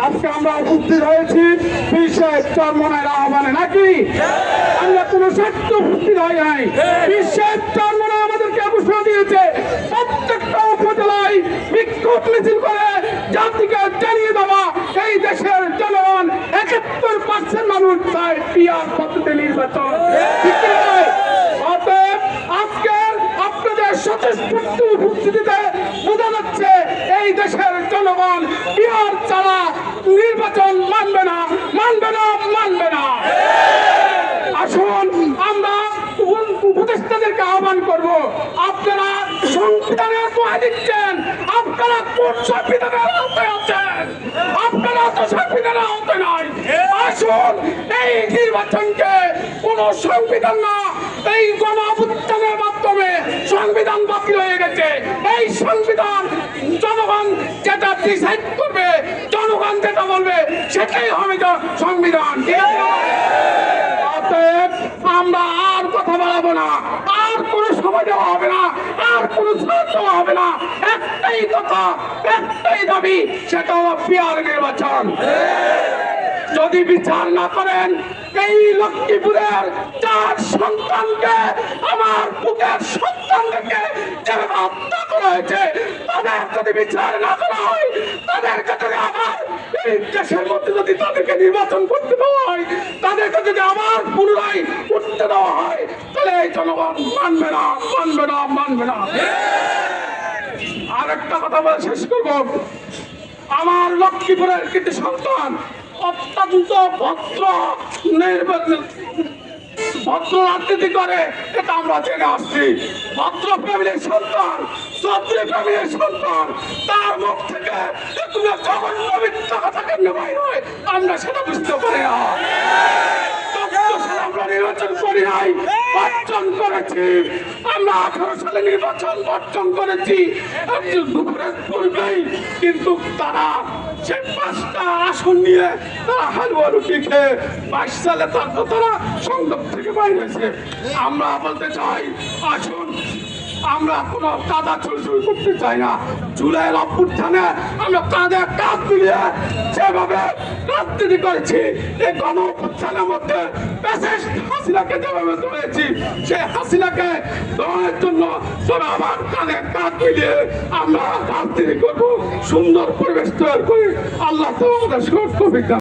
আজকে আমরা উপস্থিত হয়েছি বিশ্বের চরমনায়ের আহ্বানে, নাকি আমরা কোন স্বার্থ উপস্থিত হয় নাই। বিশ্বের চরমনায় আমাদেরকে ঘোষণা দিয়েছে প্রত্যেকটা উপজেলায় বিক্ষোভ মিছিল করে জাতিকে জানিয়ে দেওয়া এই দেশের জনগণ ৭১% মানুষ চায় পিআর পদ্ধতিতে নির্বাচন। অতএব আজকে আপনাদের স্বতঃস্ফূর্ত উপস্থিতিতে বোঝা যাচ্ছে এই দেশের জনগণ পিআর ছাড়া নির্বাচন মানবে না, মানবে না, মানবে না। আসুন আমরা উপদেষ্টাদেরকে আহ্বান করব, আপনারা সংবিধানের দোহাই দিচ্ছেন, আপনারা কোন সংবিধানের আওতায় আছেন? আপনারা তো সংবিধানের আওতায় নাই। আসুন এই নির্বাচনকে কোন সংবিধান না, এই গণ অভ্যুত্থানের মাধ্যমে সংবিধান বাতিল হয়ে গেছে। এই সংবিধান জনগণ যেটা ডিসাইড করবে, জনগণ যেটা বলবে সেটাই হবে সংবিধান। ঠিক আছে? অতএব আমরা আর কথা বলাবো না, আর কোনো সময় দেওয়া হবে না, আর কোনো ছাড় দেওয়া হবে না। একটাই কথা, একটাই দাবি, সেটা হলো পিআর নির্বাচন। যদি বিচার না করেন এই লক্ষ্মীপুরের 4 সন্তানকে, আমার বুকের সন্তানদেরকে যেভাবে হত্যা করা হয়েছে, তাদের যদি বিচার না করা হয়, তাদেরকে যদি আবার এই দেশের মধ্যে যদি তাদেরকে নির্বাচন করতে দেওয়া হয়, তাদেরকে যদি আবার পুনরায় উঠতে দেওয়া হয়, তাহলে এই জনগণ মানবে না, মানবে না, মানবে না। আর একটা কথা বলে শেষ করব, আমার লক্ষ্মীপুরের কৃতি সন্তান অত্যন্ত ভদ্র রাজনীতি করে, এটা আমরা জেনে আসছি। ভদ্র ফ্যামিলির সন্তান, চৌধুরী ফ্যামিলির সন্তান, তার মুখ থেকে জঘন্য মিথ্যা কথা কেন বাইর হয় আমরা সেটা বুঝতে পারি না। আমরা নির্বাচন করি নাই, বর্জন করেছি। আমরা 18 সালে নির্বাচন বর্জন করেছি দুপুরের পূর্বেই, কিন্তু তারা সে 5টা আসন নিয়ে তারা হালুয়া রুটি খেয়ে 22 সালে তারপর তারা সংসদ থেকে বাইরে হয়েছে। আমরা বলতে চাই, আসুন আমরা কোনো কাদা চুরি করতে চাই না। জুলাইয়ের অভ্যুত্থানে আমরা কাঁধে কাঁধ মিলিয়ে যেভাবে রাজনীতি করেছি, এই গণ অভ্যুত্থানের মধ্যে হাসিনাকে যেভাবে ধরেছি, সেই হাসিনাকে ধরার জন্য সবাই আবার কাঁধে কাঁধ মিলিয়ে আমরা রাজনীতি করবো, সুন্দর পরিবেশ তৈরি করে। আল্লাহ তো আমাদের সুখ